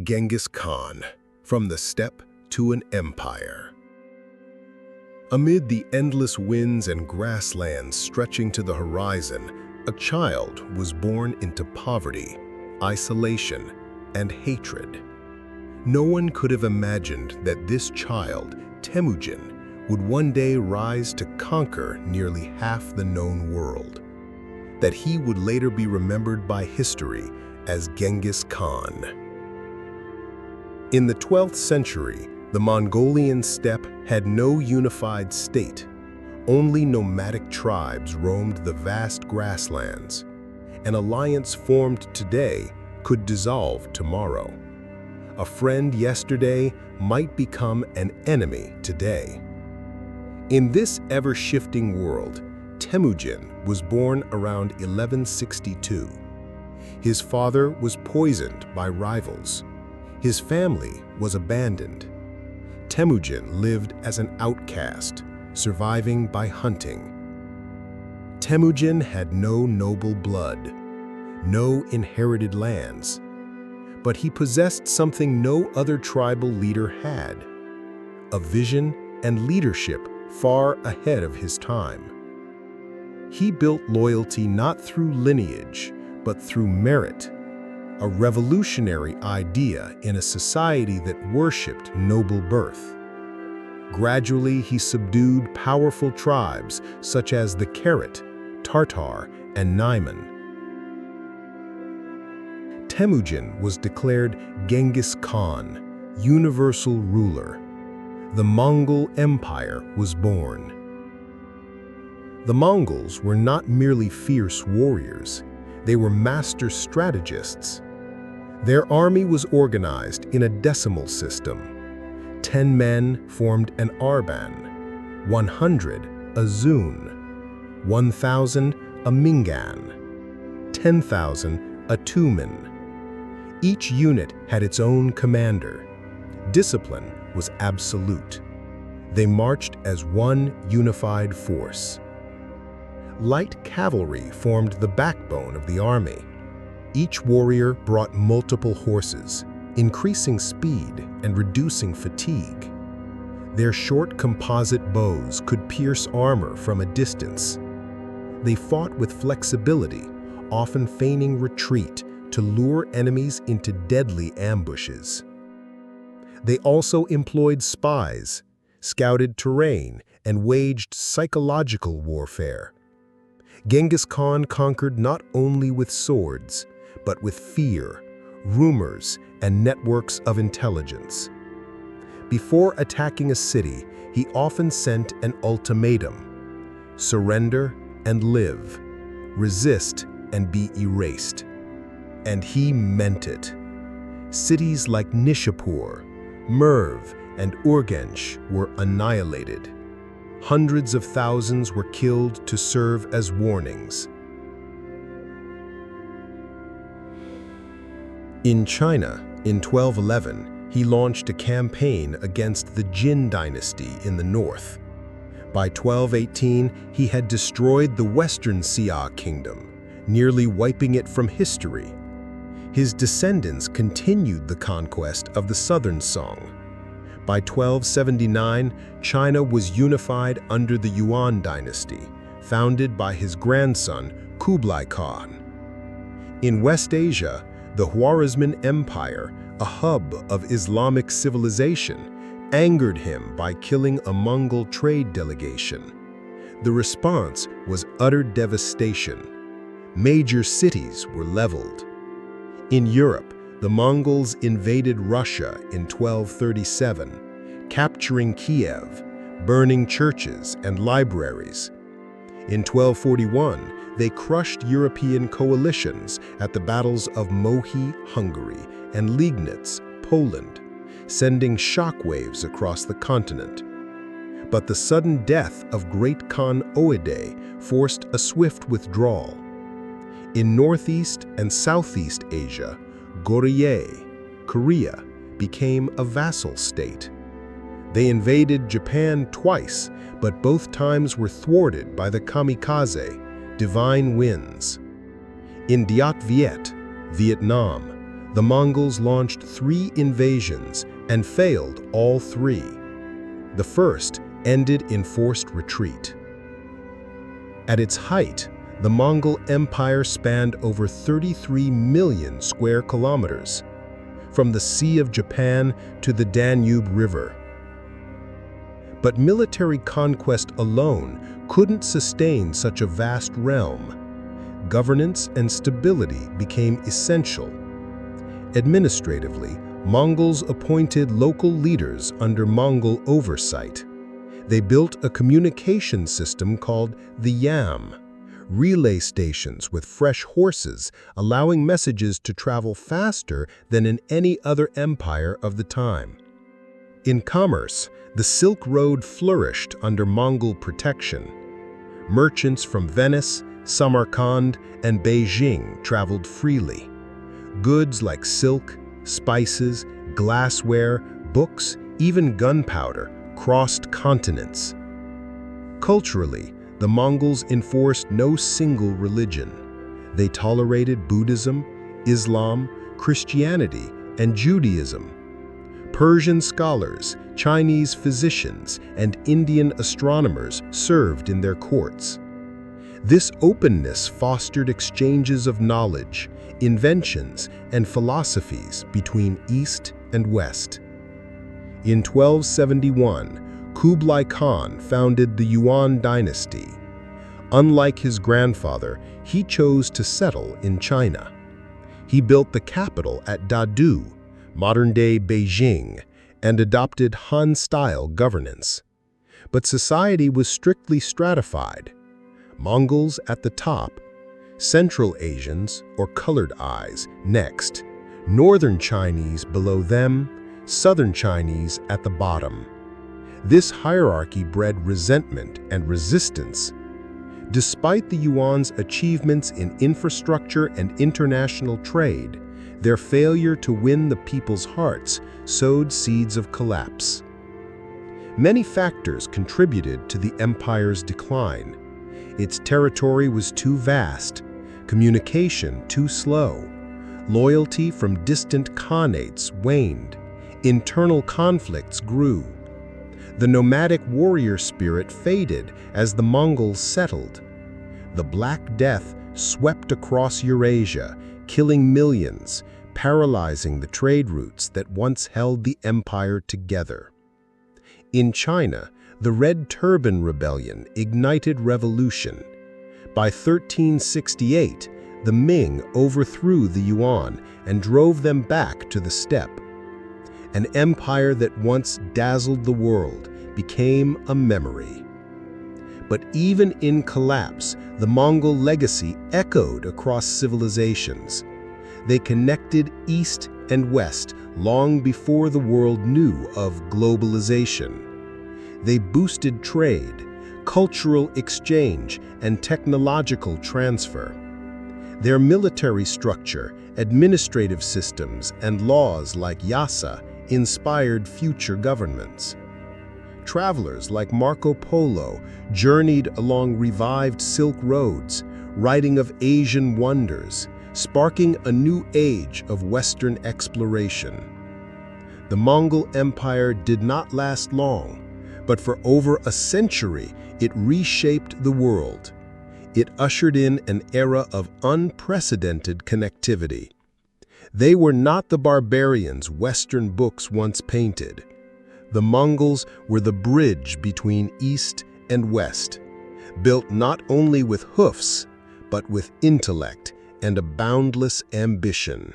Genghis Khan, from the steppe to an empire. Amid the endless winds and grasslands stretching to the horizon, a child was born into poverty, isolation, and hatred. No one could have imagined that this child, Temujin, would one day rise to conquer nearly half the known world. That he would later be remembered by history as Genghis Khan. In the 12th century, the Mongolian steppe had no unified state. Only nomadic tribes roamed the vast grasslands. An alliance formed today could dissolve tomorrow. A friend yesterday might become an enemy today. In this ever-shifting world, Temujin was born around 1162. His father was poisoned by rivals. His family was abandoned. Temujin lived as an outcast, surviving by hunting. Temujin had no noble blood, no inherited lands, but he possessed something no other tribal leader had: a vision and leadership far ahead of his time. He built loyalty not through lineage, but through merit, a revolutionary idea in a society that worshipped noble birth. Gradually, he subdued powerful tribes such as the Karat, Tartar, and Naiman. Temujin was declared Genghis Khan, universal ruler. The Mongol Empire was born. The Mongols were not merely fierce warriors, they were master strategists. Their army was organized in a decimal system. 10 men formed an arban, 100 a zun, 1,000 a mingan, 10,000 a tumen. Each unit had its own commander. Discipline was absolute. They marched as one unified force. Light cavalry formed the backbone of the army. Each warrior brought multiple horses, increasing speed and reducing fatigue. Their short composite bows could pierce armor from a distance. They fought with flexibility, often feigning retreat to lure enemies into deadly ambushes. They also employed spies, scouted terrain, and waged psychological warfare. Genghis Khan conquered not only with swords, but with fear, rumors, and networks of intelligence. Before attacking a city, he often sent an ultimatum: surrender and live, resist and be erased. And he meant it. Cities like Nishapur, Merv, and Urgench were annihilated. Hundreds of thousands were killed to serve as warnings. In China, in 1211, he launched a campaign against the Jin dynasty in the north. By 1218, he had destroyed the western Xia kingdom, nearly wiping it from history. His descendants continued the conquest of the southern Song. By 1279, China was unified under the Yuan dynasty, founded by his grandson Kublai Khan. In West Asia, the Khwarezmian Empire, a hub of Islamic civilization, angered him by killing a Mongol trade delegation. The response was utter devastation. Major cities were leveled. In Europe, the Mongols invaded Russia in 1237, capturing Kiev, burning churches and libraries. In 1241, they crushed European coalitions at the battles of Mohi, Hungary, and Liegnitz, Poland, sending shockwaves across the continent. But the sudden death of Great Khan Oedei forced a swift withdrawal. In Northeast and Southeast Asia, Goryeo, Korea, became a vassal state. They invaded Japan twice, but both times were thwarted by the kamikaze, divine winds. In Diet Viet, Vietnam, The Mongols launched 3 invasions and failed all 3. The first ended in forced retreat. At its height, the Mongol Empire spanned over 33 million square kilometers, from the Sea of Japan to the Danube River. But military conquest alone couldn't sustain such a vast realm. Governance and stability became essential. Administratively, Mongols appointed local leaders under Mongol oversight. They built a communication system called the Yam, relay stations with fresh horses, allowing messages to travel faster than in any other empire of the time. In commerce, the Silk Road flourished under Mongol protection. Merchants from Venice, Samarkand, and Beijing traveled freely. Goods like silk, spices, glassware, books, even gunpowder crossed continents. Culturally, the Mongols enforced no single religion. They tolerated Buddhism, Islam, Christianity, and Judaism. Persian scholars, Chinese physicians, and Indian astronomers served in their courts. This openness fostered exchanges of knowledge, inventions, and philosophies between East and West. In 1271, Kublai Khan founded the Yuan dynasty. Unlike his grandfather, he chose to settle in China. He built the capital at Dadu, modern-day Beijing, and adopted Han-style governance. But society was strictly stratified. Mongols at the top, Central Asians, or colored eyes, next, Northern Chinese below them, Southern Chinese at the bottom. This hierarchy bred resentment and resistance. Despite the Yuan's achievements in infrastructure and international trade, their failure to win the people's hearts sowed seeds of collapse. Many factors contributed to the empire's decline. Its territory was too vast, communication too slow, loyalty from distant khanates waned, internal conflicts grew. The nomadic warrior spirit faded as the Mongols settled. The Black Death swept across Eurasia, killing millions, paralyzing the trade routes that once held the empire together. In China, the Red Turban Rebellion ignited revolution. By 1368, the Ming overthrew the Yuan and drove them back to the steppe. An empire that once dazzled the world became a memory. But even in collapse, the Mongol legacy echoed across civilizations. They connected East and West long before the world knew of globalization. They boosted trade, cultural exchange, and technological transfer. Their military structure, administrative systems, and laws like Yasa inspired future governments. Travelers like Marco Polo journeyed along revived Silk Roads, writing of Asian wonders, sparking a new age of Western exploration. The Mongol Empire did not last long, but for over a century it reshaped the world. It ushered in an era of unprecedented connectivity. They were not the barbarians Western books once painted. The Mongols were the bridge between East and West, built not only with hoofs, but with intellect and a boundless ambition.